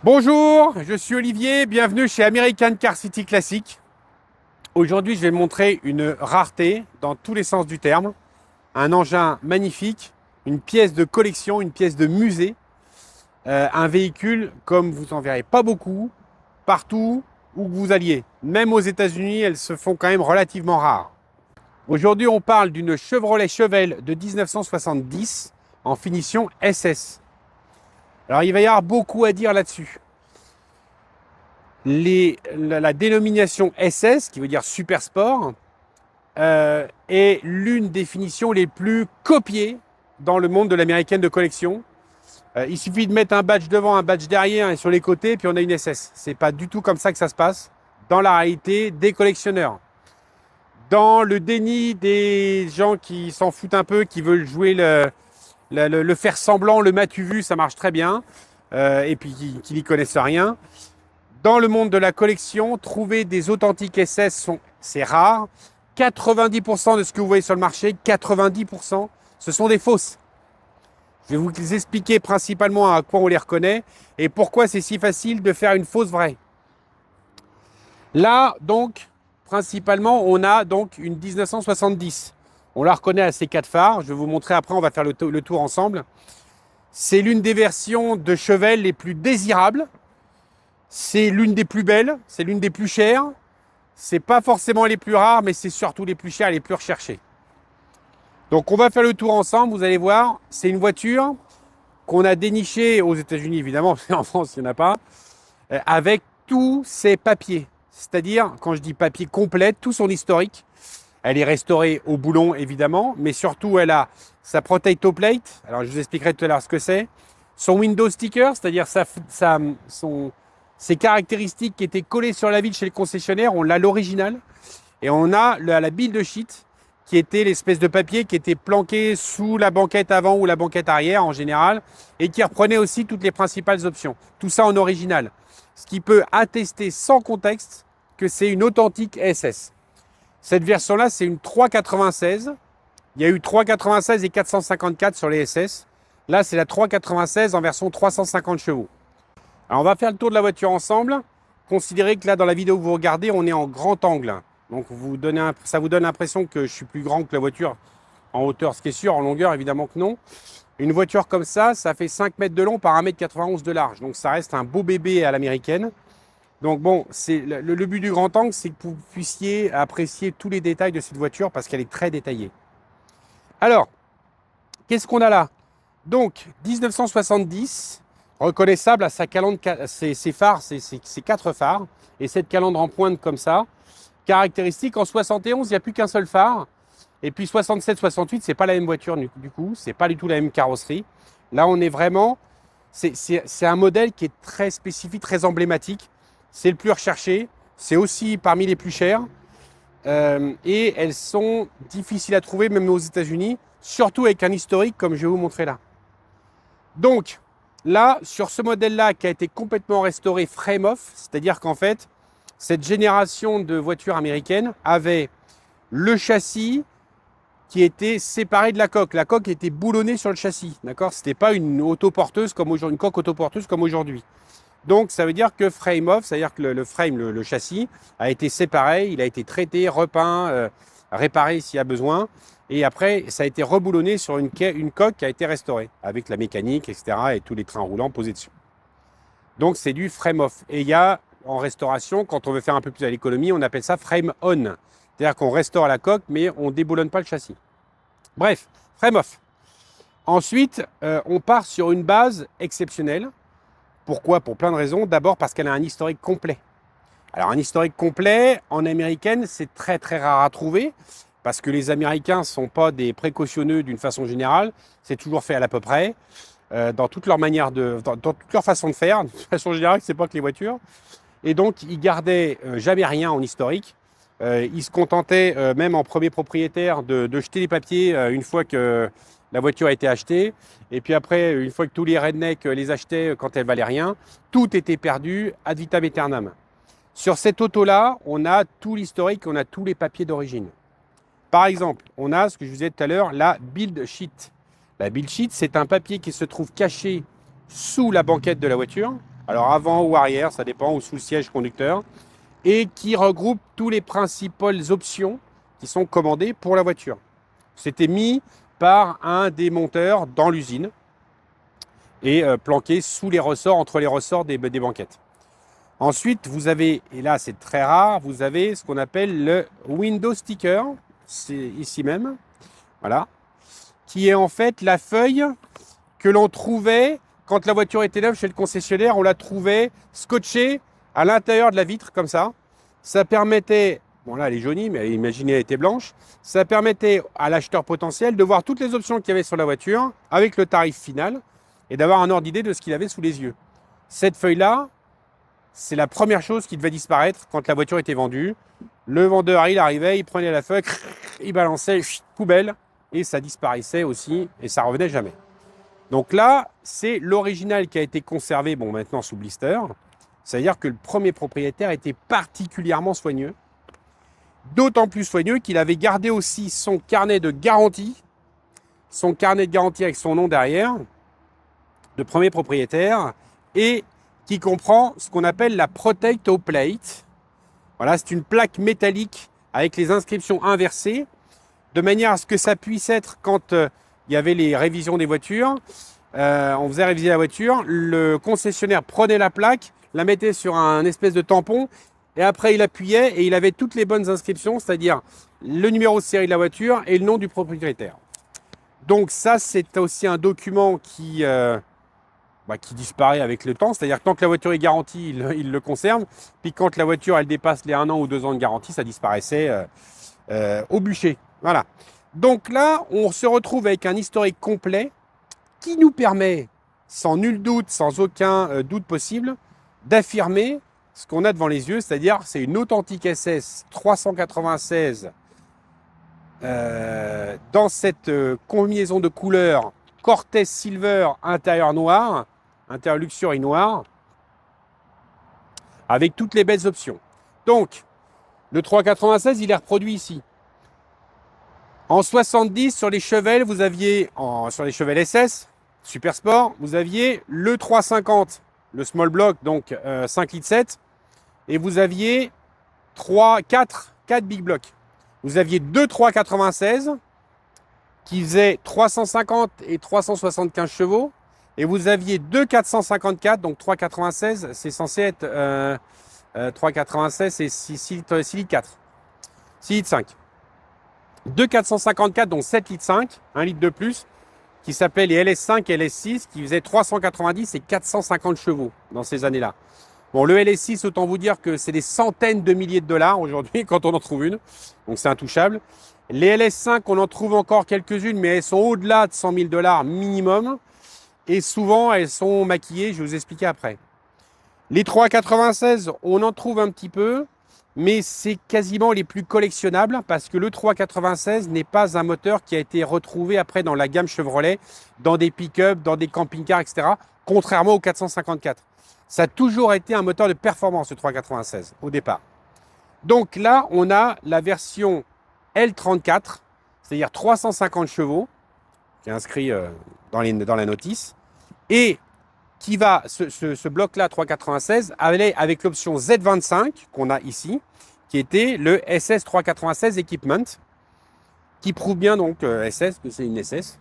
Bonjour, je suis Olivier, bienvenue chez American Car City Classic. Aujourd'hui, je vais montrer une rareté dans tous les sens du terme. Un engin magnifique, une pièce de collection, une pièce de musée. Un véhicule comme vous en verrez pas beaucoup, partout où que vous alliez. Même aux États-Unis, elles se font quand même relativement rares. Aujourd'hui, on parle d'une Chevrolet Chevelle de 1970 en finition SS. Alors, il va y avoir beaucoup à dire là-dessus. La dénomination SS, qui veut dire Super Sport, est l'une des finitions les plus copiées dans le monde de l'américaine de collection. Il suffit de mettre un badge devant, un badge derrière et sur les côtés, puis on a une SS. C'est pas du tout comme ça que ça se passe dans la réalité des collectionneurs. Dans le déni des gens qui s'en foutent un peu, qui veulent jouer le faire semblant, le m'as-tu vu, ça marche très bien, et puis qui n'y connaissent rien. Dans le monde de la collection, trouver des authentiques SS, c'est rare. 90% de ce que vous voyez sur le marché, 90%, ce sont des fausses. Je vais vous expliquer principalement à quoi on les reconnaît et pourquoi c'est si facile de faire une fausse vraie. Là, donc, principalement, on a donc une 1970. On la reconnaît à ces quatre phares. Je vais vous montrer après, on va faire le tour ensemble. C'est l'une des versions de Chevelle les plus désirables. C'est l'une des plus belles, c'est l'une des plus chères. C'est pas forcément les plus rares, mais c'est surtout les plus chères, les plus recherchées. Donc on va faire le tour ensemble, vous allez voir. C'est une voiture qu'on a dénichée aux États-Unis, évidemment, parce qu'en France, il n'y en a pas, avec tous ses papiers. C'est-à-dire, quand je dis papier complet, tout son historique. Elle est restaurée au boulon, évidemment, mais surtout, elle a sa potato plate. Alors, je vous expliquerai tout à l'heure ce que c'est. Son window sticker, c'est-à-dire ses caractéristiques qui étaient collées sur la vitre chez le concessionnaire, on l'a l'original. Et on a la build sheet, qui était l'espèce de papier qui était planqué sous la banquette avant ou la banquette arrière en général, et qui reprenait aussi toutes les principales options. Tout ça en original. Ce qui peut attester sans contexte que c'est une authentique SS. Cette version-là, c'est une 396. Il y a eu 396 et 454 sur les SS. Là, c'est la 396 en version 350 chevaux. Alors, on va faire le tour de la voiture ensemble. Considérez que là, dans la vidéo que vous regardez, on est en grand angle. Donc, ça vous donne l'impression que je suis plus grand que la voiture en hauteur, ce qui est sûr. En longueur, évidemment que non. Une voiture comme ça fait 5 mètres de long par 1,91 m de large. Donc, ça reste un beau bébé à l'américaine. Donc, bon, le but du grand angle, c'est que vous puissiez apprécier tous les détails de cette voiture parce qu'elle est très détaillée. Alors, qu'est-ce qu'on a là? Donc, 1970, reconnaissable à sa calandre, ses phares, ses quatre phares, et cette calandre en pointe comme ça. Caractéristique, en 71, il n'y a plus qu'un seul phare. Et puis 67-68, c'est pas la même voiture du coup, c'est pas du tout la même carrosserie. Là, on est vraiment, c'est un modèle qui est très spécifique, très emblématique. C'est le plus recherché, c'est aussi parmi les plus chers. Et elles sont difficiles à trouver, même aux États-Unis, surtout avec un historique comme je vais vous montrer là. Donc, là, sur ce modèle-là qui a été complètement restauré frame-off, c'est-à-dire qu'en fait, cette génération de voitures américaines avait le châssis qui était séparé de la coque. La coque était boulonnée sur le châssis, d'accord? C'était pas une autoporteuse comme aujourd'hui, une coque autoporteuse comme aujourd'hui. Donc, ça veut dire que frame-off, c'est-à-dire que le frame, le châssis, a été séparé, il a été traité, repeint, réparé s'il y a besoin. Et après, ça a été reboulonné sur une coque qui a été restaurée, avec la mécanique, etc., et tous les trains roulants posés dessus. Donc, c'est du frame-off. Et il y a, en restauration, quand on veut faire un peu plus à l'économie, on appelle ça frame-on. C'est-à-dire qu'on restaure la coque, mais on ne déboulonne pas le châssis. Bref, frame-off. Ensuite, on part sur une base exceptionnelle. Pourquoi? Pour plein de raisons. D'abord parce qu'elle a un historique complet. Alors un historique complet, en américaine, c'est très très rare à trouver, parce que les Américains ne sont pas des précautionneux d'une façon générale, c'est toujours fait à l'à peu près, dans toute leur manière dans toute leur façon de faire, de façon générale, c'est pas que les voitures. Et donc, ils gardaient jamais rien en historique. Ils se contentaient, même en premier propriétaire, de jeter les papiers une fois que la voiture a été achetée. Et puis après, une fois que tous les rednecks les achetaient quand elle valait rien, tout était perdu ad vitam aeternam. Sur cette auto-là, on a tout l'historique, on a tous les papiers d'origine. Par exemple, on a ce que je vous disais tout à l'heure, la build sheet. La build sheet, c'est un papier qui se trouve caché sous la banquette de la voiture. alors avant ou arrière, ça dépend, ou sous le siège conducteur, et qui regroupe toutes les principales options qui sont commandées pour la voiture. C'était mis par un des monteurs dans l'usine et planqué sous les ressorts, entre les ressorts des banquettes. Ensuite, vous avez, et là c'est très rare, vous avez ce qu'on appelle le window sticker, c'est ici même, voilà, qui est en fait la feuille que l'on trouvait quand la voiture était neuve chez le concessionnaire, on la trouvait scotchée à l'intérieur de la vitre comme ça. Ça permettait, bon là elle est jaunie, mais imaginez elle était blanche, ça permettait à l'acheteur potentiel de voir toutes les options qu'il y avait sur la voiture avec le tarif final et d'avoir un ordre d'idée de ce qu'il avait sous les yeux. Cette feuille-là, c'est la première chose qui devait disparaître quand la voiture était vendue. Le vendeur, il arrivait, il prenait la feuille, il balançait, poubelle, et ça disparaissait aussi, et ça revenait jamais. Donc là, c'est l'original qui a été conservé, bon maintenant sous blister. C'est-à-dire que le premier propriétaire était particulièrement soigneux. D'autant plus soigneux qu'il avait gardé aussi son carnet de garantie. Son carnet de garantie avec son nom derrière, de premier propriétaire, et qui comprend ce qu'on appelle la Protect Plate. Voilà, c'est une plaque métallique avec les inscriptions inversées, de manière à ce que ça puisse être quand il y avait les révisions des voitures, on faisait réviser la voiture, le concessionnaire prenait la plaque, la mettait sur un espèce de tampon, et après il appuyait et il avait toutes les bonnes inscriptions, c'est-à-dire le numéro de série de la voiture et le nom du propriétaire. Donc ça, c'est aussi un document qui disparaît avec le temps, c'est-à-dire que tant que la voiture est garantie, il le conserve, puis quand la voiture elle dépasse les 1 an ou 2 ans de garantie, ça disparaissait au bûcher. Voilà. Donc là, on se retrouve avec un historique complet qui nous permet, sans nul doute, sans aucun doute possible, d'affirmer ce qu'on a devant les yeux, c'est-à-dire c'est une authentique SS 396 dans cette combinaison de couleurs Cortez Silver, intérieur noir, intérieur luxury noir, avec toutes les belles options. Donc, le 396, il est reproduit ici. En 70, sur les Chevelles, vous aviez, sur les Chevelles SS, Super Sport, vous aviez le 350, le small block, donc 5 litres 7, et vous aviez 4 big blocks. Vous aviez 2 396 qui faisaient 350 et 375 chevaux, et vous aviez 2 454, donc 396, c'est censé être 396, c'est 6 litres 4, 6 litres 5. 2 454, donc 7 litres 5, 1 litre de plus, qui s'appelaient les LS5 et LS6, qui faisaient 390 et 450 chevaux dans ces années-là. Bon, le LS6, autant vous dire que c'est des centaines de milliers de dollars aujourd'hui quand on en trouve une, donc c'est intouchable. Les LS5, on en trouve encore quelques-unes, mais elles sont au-delà de 100 000 dollars minimum, et souvent elles sont maquillées, je vais vous expliquer après. Les 396, on en trouve un petit peu, mais c'est quasiment les plus collectionnables parce que le 396 n'est pas un moteur qui a été retrouvé après dans la gamme Chevrolet, dans des pick-up, dans des camping-cars, etc., contrairement au 454. Ça a toujours été un moteur de performance, le 396, au départ. Donc là, on a la version L34, c'est-à-dire 350 chevaux, qui est inscrit dans la notice, et qui va, ce bloc-là, 396, avec l'option Z25 qu'on a ici, qui était le SS 396 Equipment, qui prouve bien donc SS, que c'est une SS.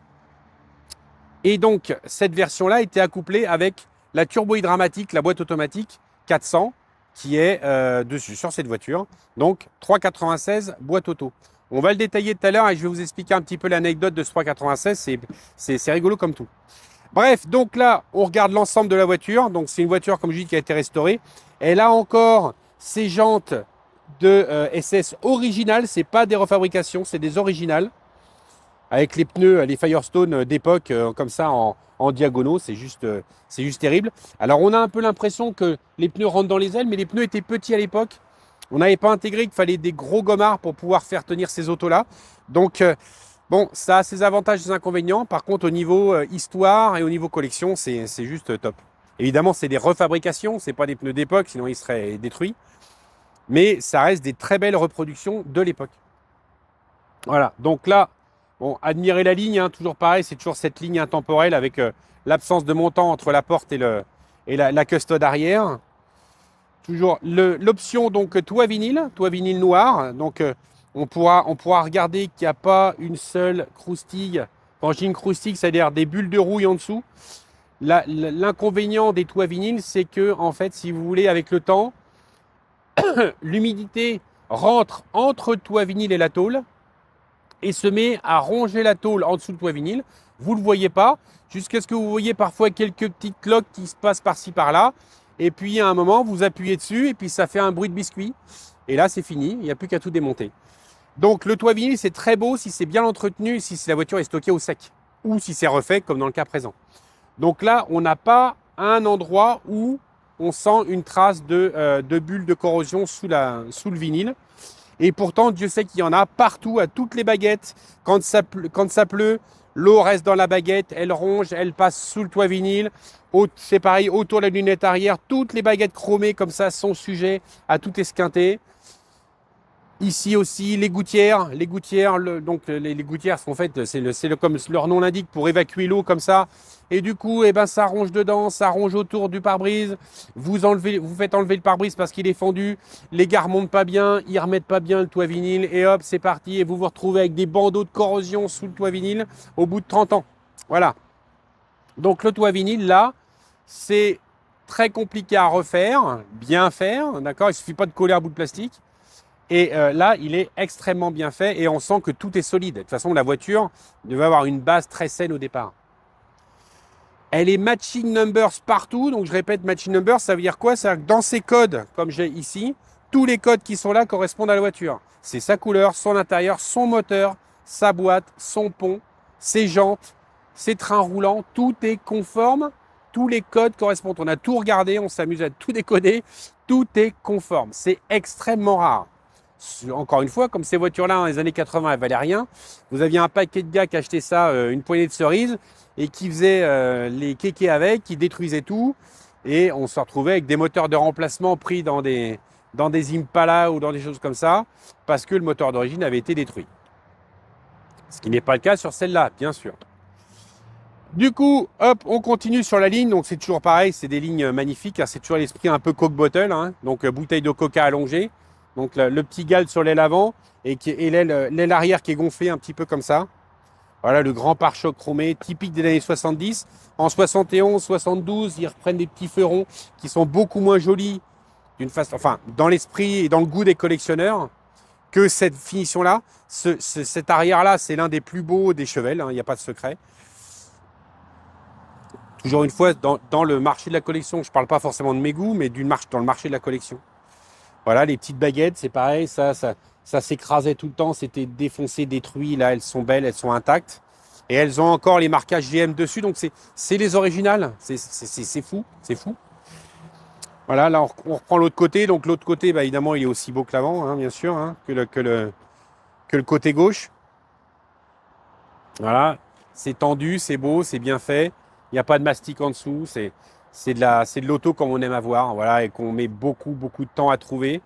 Et donc, cette version-là était accouplée avec la turbo-hydramatique, la boîte automatique 400, qui est dessus, sur cette voiture. Donc, 396 boîte auto. On va le détailler tout à l'heure et je vais vous expliquer un petit peu l'anecdote de ce 396. C'est rigolo comme tout. Bref, donc là, on regarde l'ensemble de la voiture. Donc, c'est une voiture, comme je dis, qui a été restaurée. Elle a encore ses jantes de SS originales. Ce n'est pas des refabrications, c'est des originales. Avec les pneus, les Firestone d'époque, comme ça, en diagonaux. C'est juste terrible. Alors, on a un peu l'impression que les pneus rentrent dans les ailes, mais les pneus étaient petits à l'époque. On n'avait pas intégré qu'il fallait des gros gommards pour pouvoir faire tenir ces autos-là. Donc, bon, ça a ses avantages et ses inconvénients. Par contre, au niveau histoire et au niveau collection, c'est juste top. Évidemment, c'est des refabrications, c'est pas des pneus d'époque, sinon ils seraient détruits. Mais ça reste des très belles reproductions de l'époque. Voilà, donc là, bon, admirez la ligne, hein, toujours pareil, c'est toujours cette ligne intemporelle avec l'absence de montant entre la porte et et la custode arrière. Toujours l'option donc toit vinyle noir. Donc on pourra regarder qu'il n'y a pas une seule croustille. Quand je dis une croustille, c'est-à-dire des bulles de rouille en dessous. L'inconvénient des toits vinyles, c'est que en fait, si vous voulez, avec le temps, l'humidité rentre entre le toit vinyle et la tôle et se met à ronger la tôle en dessous du toit vinyle. Vous ne le voyez pas, jusqu'à ce que vous voyez parfois quelques petites cloques qui se passent par-ci par-là. Et puis à un moment, vous appuyez dessus et puis ça fait un bruit de biscuit. Et là, c'est fini, il n'y a plus qu'à tout démonter. Donc le toit vinyle, c'est très beau si c'est bien entretenu, si la voiture est stockée au sec. Ou si c'est refait, comme dans le cas présent. Donc là, on n'a pas un endroit où on sent une trace de bulles de corrosion sous le vinyle. Et pourtant, Dieu sait qu'il y en a partout, à toutes les baguettes. Quand ça pleut, l'eau reste dans la baguette, elle ronge, elle passe sous le toit vinyle. C'est pareil, autour de la lunette arrière, toutes les baguettes chromées comme ça sont sujets à tout esquinter. Ici aussi, les gouttières, les gouttières sont faites, comme leur nom l'indique, pour évacuer l'eau comme ça. Et du coup, eh ben, ça ronge dedans, ça ronge autour du pare-brise. Vous faites enlever le pare-brise parce qu'il est fendu. Les gars remontent pas bien, ils remettent pas bien le toit vinyle. Et hop, c'est parti. Et vous vous retrouvez avec des bandeaux de corrosion sous le toit vinyle au bout de 30 ans. Voilà. Donc le toit vinyle, là, c'est très compliqué à refaire, bien faire. D'accord. Il suffit pas de coller un bout de plastique. Et là, il est extrêmement bien fait et on sent que tout est solide. De toute façon, la voiture devait avoir une base très saine au départ. Elle est matching numbers partout. Donc, je répète, matching numbers, ça veut dire quoi? Ça veut dire que dans ces codes, comme j'ai ici, tous les codes qui sont là correspondent à la voiture. C'est sa couleur, son intérieur, son moteur, sa boîte, son pont, ses jantes, ses trains roulants. Tout est conforme. Tous les codes correspondent. On a tout regardé, on s'amuse à tout décoder. Tout est conforme. C'est extrêmement rare. Encore une fois, comme ces voitures-là, dans les années 80, elles valaient rien. Vous aviez un paquet de gars qui achetaient ça, une poignée de cerises, et qui faisaient les kékés avec, qui détruisaient tout. Et on se retrouvait avec des moteurs de remplacement pris dans des Impala ou dans des choses comme ça, parce que le moteur d'origine avait été détruit. Ce qui n'est pas le cas sur celle-là, bien sûr. Du coup, hop, on continue sur la ligne. Donc c'est toujours pareil, c'est des lignes magnifiques. C'est toujours l'esprit un peu Coke bottle, hein, donc bouteille de coca allongée. Donc le petit gale sur l'aile avant et l'aile arrière qui est gonflée un petit peu comme ça. Voilà le grand pare-choc chromé typique des années 70. En 71, 72, ils reprennent des petits fleurons qui sont beaucoup moins jolis dans l'esprit et dans le goût des collectionneurs que cette finition-là. Cet arrière-là, c'est l'un des plus beaux des Chevelle, il n'y a pas de secret. Toujours une fois, dans le marché de la collection, je ne parle pas forcément de mes goûts, mais dans le marché de la collection. Voilà, les petites baguettes, c'est pareil, ça s'écrasait tout le temps, c'était défoncé, détruit. Là, elles sont belles, elles sont intactes. Et elles ont encore les marquages GM dessus, donc c'est les originales. C'est fou, c'est fou. Voilà, là, on reprend l'autre côté. Donc l'autre côté, bah, évidemment, il est aussi beau que l'avant, hein, bien sûr, hein, que le côté gauche. Voilà, c'est tendu, c'est beau, c'est bien fait. Il n'y a pas de mastic en dessous, c'est de l'auto comme on aime avoir, voilà, et qu'on met beaucoup de temps à trouver,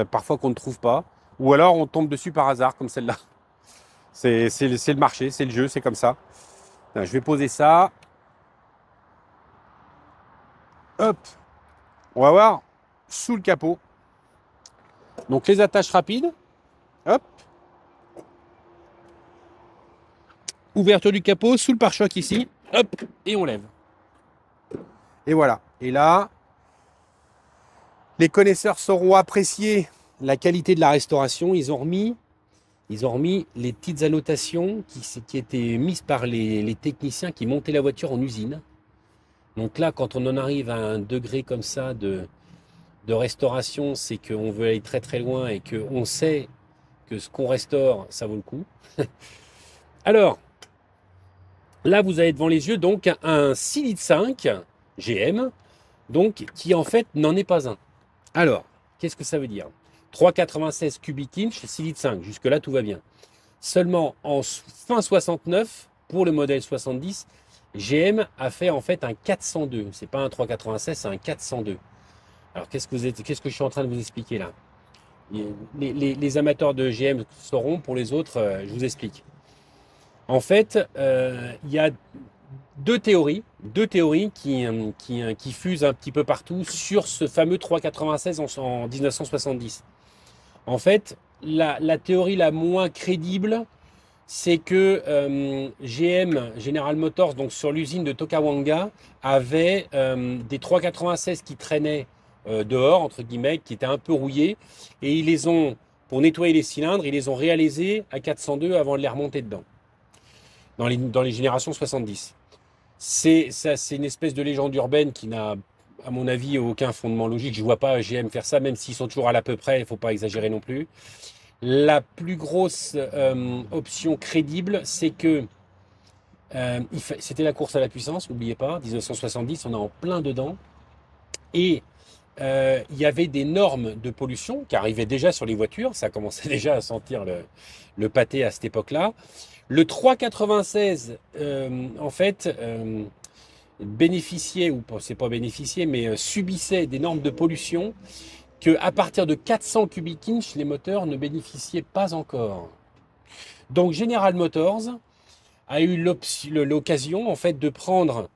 parfois qu'on ne trouve pas, ou alors on tombe dessus par hasard comme celle-là. C'est le marché, c'est le jeu, c'est comme ça. Je vais poser ça. Hop, on va voir sous le capot. Donc les attaches rapides. Hop. Ouverture du capot, sous le pare-choc ici. Hop, et on lève. Et voilà. Et là, les connaisseurs sauront apprécier la qualité de la restauration. Ils ont remis les petites annotations qui étaient mises par les techniciens qui montaient la voiture en usine. Donc là, quand on en arrive à un degré comme ça de restauration, c'est qu'on veut aller très très loin et qu'on sait que ce qu'on restaure, ça vaut le coup. Alors, là, vous avez devant les yeux donc un 6,5 litres GM, donc qui en fait n'en est pas un. Alors, qu'est-ce que ça veut dire? 3,96 cubic inch, 6,5 litres. Jusque-là, tout va bien. Seulement en fin 69, pour le modèle 70, GM a fait en fait un 402. C'est pas un 3,96, c'est un 402. Alors, qu'est-ce que je suis en train de vous expliquer là? Les amateurs de GM sauront, pour les autres, je vous explique. En fait, il y a deux théories qui fusent un petit peu partout sur ce fameux 396 en 1970. En fait, la théorie la moins crédible, c'est que GM, General Motors, donc sur l'usine de Tokawanga, avait des 396 qui traînaient dehors, entre guillemets, qui étaient un peu rouillés, et ils les ont, pour nettoyer les cylindres, ils les ont réalisés à 402 avant de les remonter dedans, dans les générations 70. C'est une espèce de légende urbaine qui n'a, à mon avis, aucun fondement logique. Je ne vois pas GM faire ça, même s'ils sont toujours à l'à peu près, il ne faut pas exagérer non plus. La plus grosse option crédible, c'est que c'était la course à la puissance, n'oubliez pas, 1970, on est en plein dedans. Et il y avait des normes de pollution qui arrivaient déjà sur les voitures, ça commençait déjà à sentir le pâté à cette époque-là. Le 396, en fait, bénéficiait, ou c'est pas bénéficiait, mais subissait des normes de pollution qu'à partir de 400 cubic inch, les moteurs ne bénéficiaient pas encore. Donc General Motors a eu l'occasion en fait de prendre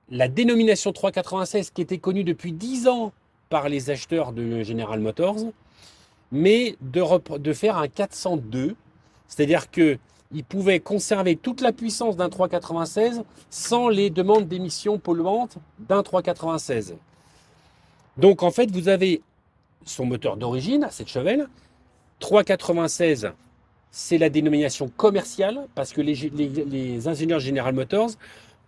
la dénomination 396 qui était connue depuis 10 ans par les acheteurs de General Motors, mais de faire un 402, c'est-à-dire qu'ils pouvaient conserver toute la puissance d'un 396 sans les demandes d'émissions polluantes d'un 396. Donc en fait, vous avez son moteur d'origine à cette Chevelle. 396, c'est la dénomination commerciale parce que les ingénieurs General Motors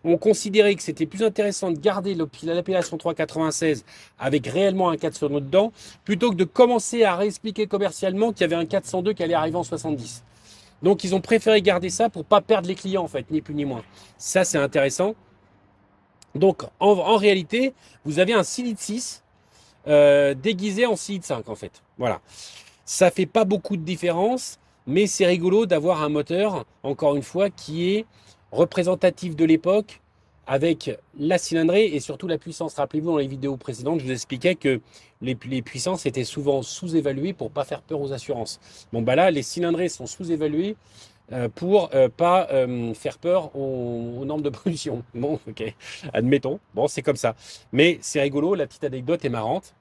ont considéré que c'était plus intéressant de garder l'appellation 396 avec réellement un 402 dedans plutôt que de commencer à réexpliquer commercialement qu'il y avait un 402 qui allait arriver en 70. Donc ils ont préféré garder ça pour pas perdre les clients en fait, ni plus ni moins. Ça c'est intéressant. Donc en réalité, vous avez un Silite 6 déguisé en Silite 5 en fait. Voilà. Ça fait pas beaucoup de différence, mais c'est rigolo d'avoir un moteur, encore une fois, qui est représentatif de l'époque, avec la cylindrée et surtout la puissance. Rappelez-vous, dans les vidéos précédentes, je vous expliquais que les puissances étaient souvent sous-évaluées pour pas faire peur aux assurances. Bon, bah là, les cylindrées sont sous-évaluées pour pas faire peur aux normes de pollution. Bon, ok, admettons. Bon, c'est comme ça. Mais c'est rigolo, la petite anecdote est marrante.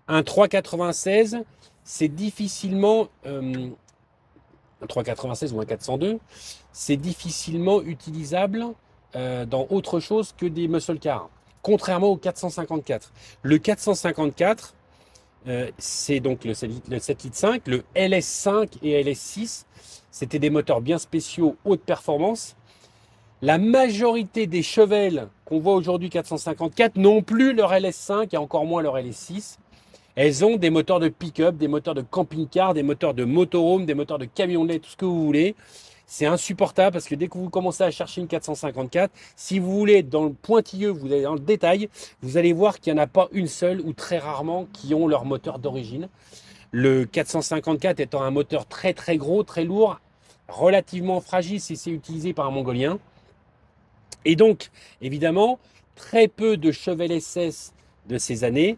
Un 396, c'est difficilement, un 396 ou un 402, c'est difficilement utilisable dans autre chose que des muscle cars, contrairement au 454. Le 454, c'est donc le 7 litres 5, le LS5 et LS6, c'était des moteurs bien spéciaux, haute performance. La majorité des Chevelles qu'on voit aujourd'hui 454 n'ont plus leur LS5 et encore moins leur LS6. Elles ont des moteurs de pick-up, des moteurs de camping-car, des moteurs de motorhome, des moteurs de camionnette, tout ce que vous voulez. C'est insupportable parce que dès que vous commencez à chercher une 454, si vous voulez être dans le pointilleux, vous allez dans le détail, vous allez voir qu'il n'y en a pas une seule ou très rarement qui ont leur moteur d'origine. Le 454 étant un moteur très très gros, très lourd, relativement fragile si c'est utilisé par un Mongolien. Et donc, évidemment, très peu de Chevelle SS de ces années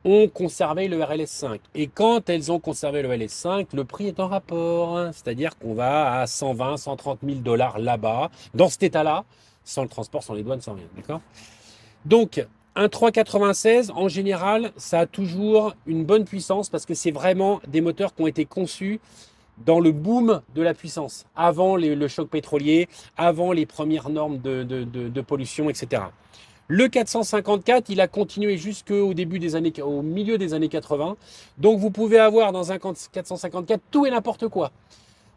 ont conservé le RLS5. Et quand elles ont conservé le RLS5, le prix est en rapport. C'est-à-dire qu'on va à 120, 130 000 dollars là-bas, dans cet état-là, sans le transport, sans les douanes, sans rien. D'accord ? Donc, un 396, en général, ça a toujours une bonne puissance parce que c'est vraiment des moteurs qui ont été conçus dans le boom de la puissance, avant le choc pétrolier, avant les premières normes de pollution, etc. Le 454, il a continué jusqu'au au milieu des années 80. Donc vous pouvez avoir dans un 454 tout et n'importe quoi.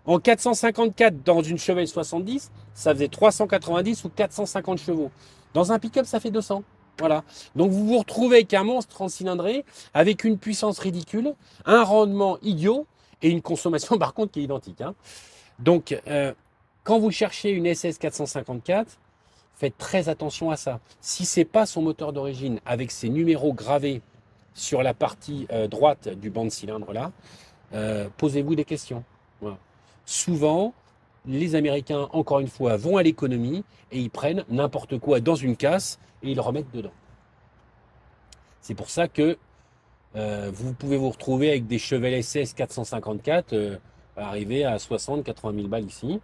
En 454, dans une Chevelle 70, ça faisait 390 ou 450 chevaux. Dans un pick-up, ça fait 200. Voilà. Donc vous vous retrouvez avec un monstre en cylindrée, avec une puissance ridicule, un rendement idiot et une consommation par contre qui est identique. Hein. Donc quand vous cherchez une SS 454, faites très attention à ça. Si ce n'est pas son moteur d'origine avec ses numéros gravés sur la partie droite du banc de cylindre là, posez-vous des questions. Voilà. Souvent, les Américains, encore une fois, vont à l'économie et ils prennent n'importe quoi dans une casse et ils le remettent dedans. C'est pour ça que vous pouvez vous retrouver avec des Chevelle SS 454 arriver à 60-80 000 balles ici.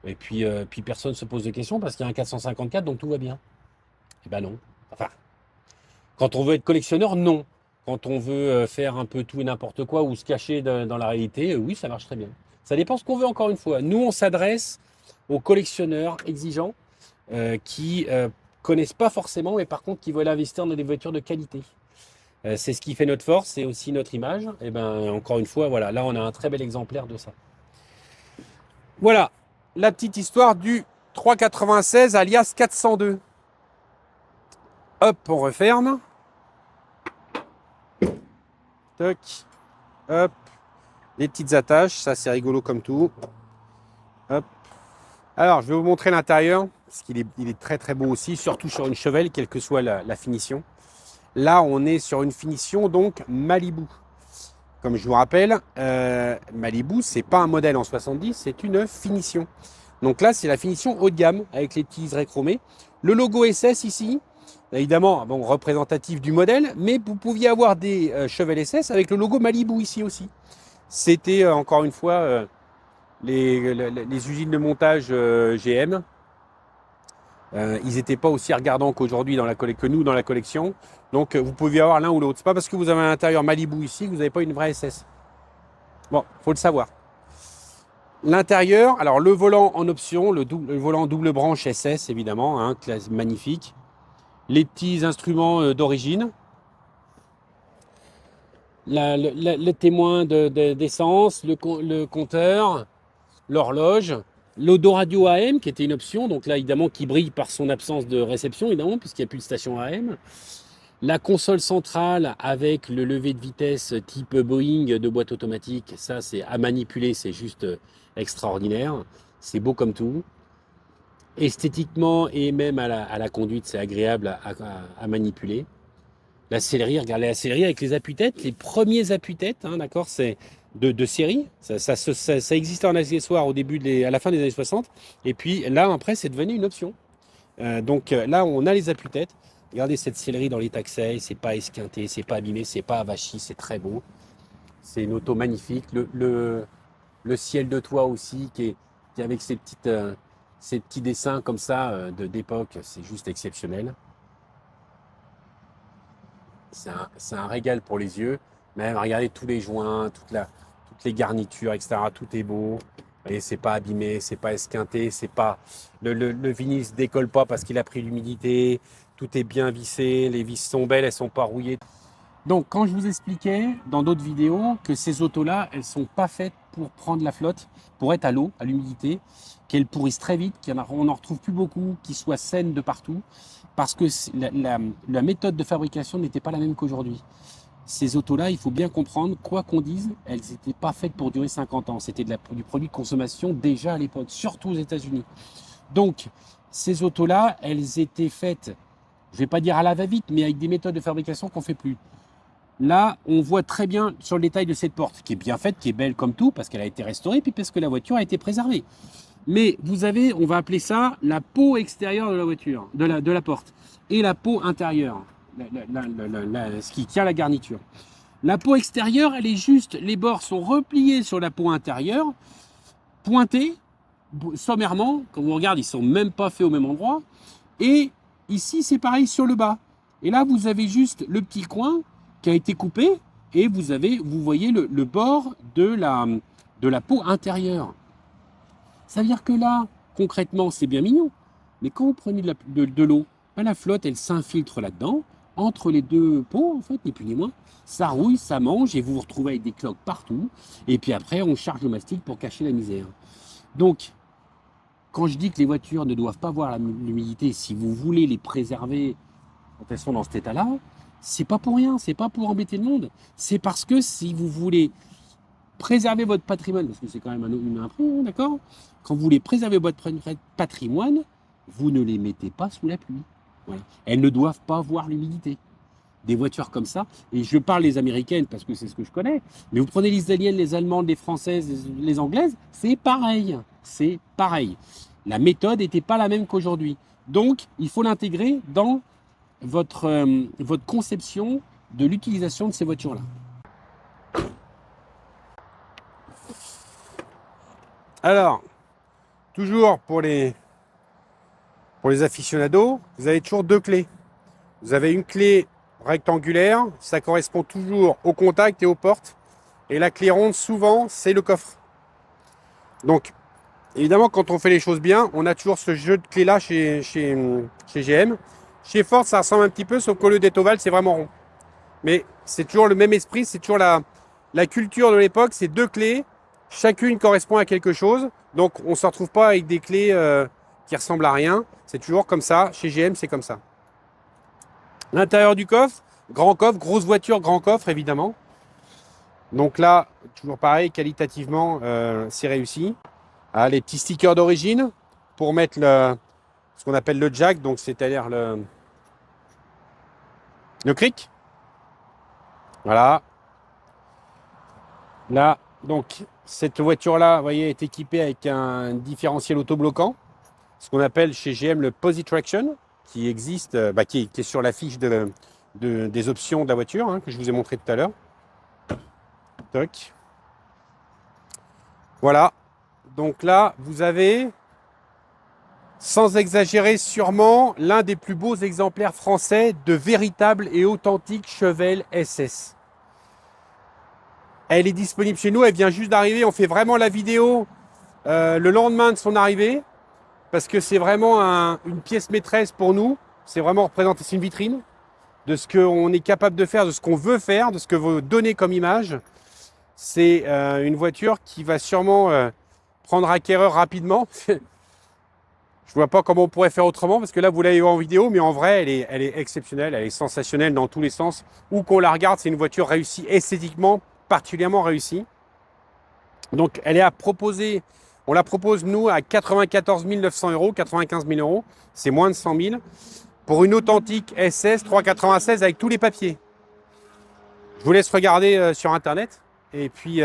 Et puis personne ne se pose de questions parce qu'il y a un 454, donc tout va bien. Eh ben non. Enfin, quand on veut être collectionneur, non. Quand on veut faire un peu tout et n'importe quoi ou se cacher dans la réalité, oui, ça marche très bien. Ça dépend ce qu'on veut encore une fois. Nous, on s'adresse aux collectionneurs exigeants qui connaissent pas forcément, mais par contre qui veulent investir dans des voitures de qualité. C'est ce qui fait notre force, c'est aussi notre image. Et ben encore une fois, voilà, là on a un très bel exemplaire de ça. Voilà, la petite histoire du 396 alias 402. Hop, on referme. Toc. Hop. Les petites attaches, ça c'est rigolo comme tout. Hop. Alors, je vais vous montrer l'intérieur, parce qu'il est très très beau aussi, surtout sur une Chevelle, quelle que soit la finition. Là, on est sur une finition donc Malibu. Comme je vous rappelle, Malibu, c'est pas un modèle en 70, c'est une finition. Donc là, c'est la finition haut de gamme avec les petits liserés chromés. Le logo SS ici, évidemment, bon, représentatif du modèle, mais vous pouviez avoir des Chevelle SS avec le logo Malibu ici aussi. C'était encore une fois les usines de montage GM. Ils n'étaient pas aussi regardants qu'aujourd'hui que nous dans la collection. Donc vous pouviez avoir l'un ou l'autre. C'est pas parce que vous avez un intérieur Malibu ici que vous n'avez pas une vraie SS. Bon, faut le savoir. L'intérieur, alors le volant en option, le volant double branche SS évidemment, hein, classe magnifique. Les petits instruments d'origine. Le témoin d'essence, le compteur, l'horloge, l'autoradio AM qui était une option, donc là évidemment qui brille par son absence de réception évidemment puisqu'il n'y a plus de station AM. La console centrale avec le lever de vitesse type Boeing de boîte automatique, ça c'est à manipuler, c'est juste extraordinaire, c'est beau comme tout. Esthétiquement et même à la conduite, c'est agréable à manipuler. La sellerie, regardez la sellerie avec les appuis-têtes, les premiers appuis-têtes, hein, d'accord, c'est de série. Ça existait en accessoire à la fin des années 60. Et puis là, après, c'est devenu une option. Donc là, on a les appuis-têtes. Regardez cette sellerie dans les taxis, c'est pas esquinté, c'est pas abîmé, c'est pas avachi, c'est très beau. C'est une auto magnifique. Le ciel de toit aussi, qui est avec ces petits dessins comme ça d'époque, c'est juste exceptionnel. C'est un régal pour les yeux. Même regardez tous les joints, toutes les garnitures, etc. Tout est beau. Et c'est pas abîmé, c'est pas esquinté, c'est pas le vinyle se décolle pas parce qu'il a pris l'humidité. Tout est bien vissé, les vis sont belles, elles sont pas rouillées. Donc, quand je vous expliquais dans d'autres vidéos que ces autos-là, elles sont pas faites pour prendre la flotte, pour être à l'eau, à l'humidité, qu'elles pourrissent très vite, on n'en retrouve plus beaucoup, qui soient saines de partout, parce que la méthode de fabrication n'était pas la même qu'aujourd'hui. Ces autos-là, il faut bien comprendre, quoi qu'on dise, elles n'étaient pas faites pour durer 50 ans. C'était du produit de consommation déjà à l'époque, surtout aux États-Unis. Donc, ces autos-là, elles étaient faites, je ne vais pas dire à la va-vite, mais avec des méthodes de fabrication qu'on ne fait plus. Là, on voit très bien sur le détail de cette porte, qui est bien faite, qui est belle comme tout, parce qu'elle a été restaurée, puis parce que la voiture a été préservée. Mais vous avez, on va appeler ça la peau extérieure de la voiture, de la porte, et la peau intérieure, ce qui tient la garniture. La peau extérieure, elle est juste, les bords sont repliés sur la peau intérieure, pointés, sommairement, quand on regarde, ils sont même pas faits au même endroit. Et ici, c'est pareil sur le bas. Et là, vous avez juste le petit coin qui a été coupé et vous voyez le bord de la peau intérieure. Ça veut dire que là, concrètement, c'est bien mignon. Mais quand vous prenez de l'eau, la flotte, elle s'infiltre là-dedans, entre les deux peaux, en fait, ni plus ni moins. Ça rouille, ça mange et vous vous retrouvez avec des cloques partout. Et puis après, on charge le mastic pour cacher la misère. Donc, quand je dis que les voitures ne doivent pas voir l'humidité, si vous voulez les préserver quand elles sont dans cet état-là, c'est pas pour rien, c'est pas pour embêter le monde. C'est parce que si vous voulez préserver votre patrimoine, parce que c'est quand même un prix, hein, d'accord ? Quand vous voulez préserver votre patrimoine, vous ne les mettez pas sous la pluie. Voilà. Elles ne doivent pas voir l'humidité. Des voitures comme ça, et je parle les américaines parce que c'est ce que je connais, mais vous prenez les italiennes, les allemandes, les françaises, les anglaises, c'est pareil. C'est pareil. La méthode n'était pas la même qu'aujourd'hui. Donc, il faut l'intégrer dans votre conception de l'utilisation de ces voitures-là. Alors, toujours pour les aficionados, vous avez toujours deux clés. Vous avez une clé rectangulaire, ça correspond toujours au contact et aux portes. Et la clé ronde, souvent, c'est le coffre. Donc, évidemment, quand on fait les choses bien, on a toujours ce jeu de clés-là chez GM. Chez Ford, ça ressemble un petit peu, sauf qu'au lieu d'être ovale, c'est vraiment rond. Mais c'est toujours le même esprit, c'est toujours la culture de l'époque, c'est deux clés, chacune correspond à quelque chose. Donc, on ne se retrouve pas avec des clés qui ressemblent à rien. C'est toujours comme ça. Chez GM, c'est comme ça. L'intérieur du coffre, grand coffre, grosse voiture, grand coffre, évidemment. Donc là, toujours pareil, qualitativement, c'est réussi. Ah, les petits stickers d'origine pour mettre ce qu'on appelle le jack, donc c'est-à-dire le cric. Voilà. Là, donc, cette voiture-là, vous voyez, est équipée avec un différentiel autobloquant, ce qu'on appelle chez GM le Positraction, qui existe, qui est sur la fiche des options de la voiture, hein, que je vous ai montré tout à l'heure. Toc. Voilà. Donc là, vous avez, sans exagérer sûrement, l'un des plus beaux exemplaires français de véritable et authentique Chevelle SS. Elle est disponible chez nous, elle vient juste d'arriver. On fait vraiment la vidéo le lendemain de son arrivée, parce que c'est vraiment une pièce maîtresse pour nous. C'est vraiment représenté, c'est une vitrine de ce qu'on est capable de faire, de ce qu'on veut faire, de ce que vous donnez comme image. C'est une voiture qui va sûrement prendre acquéreur rapidement. Je vois pas comment on pourrait faire autrement, parce que là, vous l'avez vu en vidéo, mais en vrai, elle est exceptionnelle, elle est sensationnelle dans tous les sens. Où qu'on la regarde, c'est une voiture réussie, esthétiquement particulièrement réussie. Donc, elle est à proposer, on la propose, nous, à 94 900 €, 95 000 €. C'est moins de 100 000 pour une authentique SS 396 avec tous les papiers. Je vous laisse regarder sur Internet. Et puis,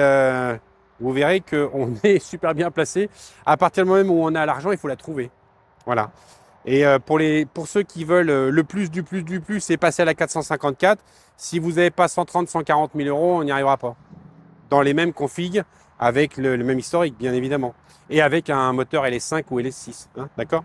vous verrez qu'on est super bien placé. À partir du moment où on a l'argent, il faut la trouver. Voilà. Et pour ceux qui veulent le plus du plus du plus, c'est passer à la 454. Si vous n'avez pas 130, 140 000 €, on n'y arrivera pas. Dans les mêmes configs, avec le même historique, bien évidemment. Et avec un moteur LS5 ou LS6. Hein, d'accord ?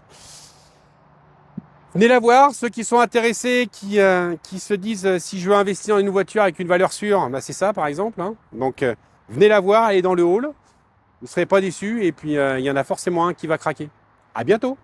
Venez la voir, ceux qui sont intéressés, qui se disent si je veux investir dans une voiture avec une valeur sûre, c'est ça par exemple. Hein. Donc venez la voir, elle est dans le hall, vous ne serez pas déçus et puis il y en a forcément un qui va craquer. À bientôt.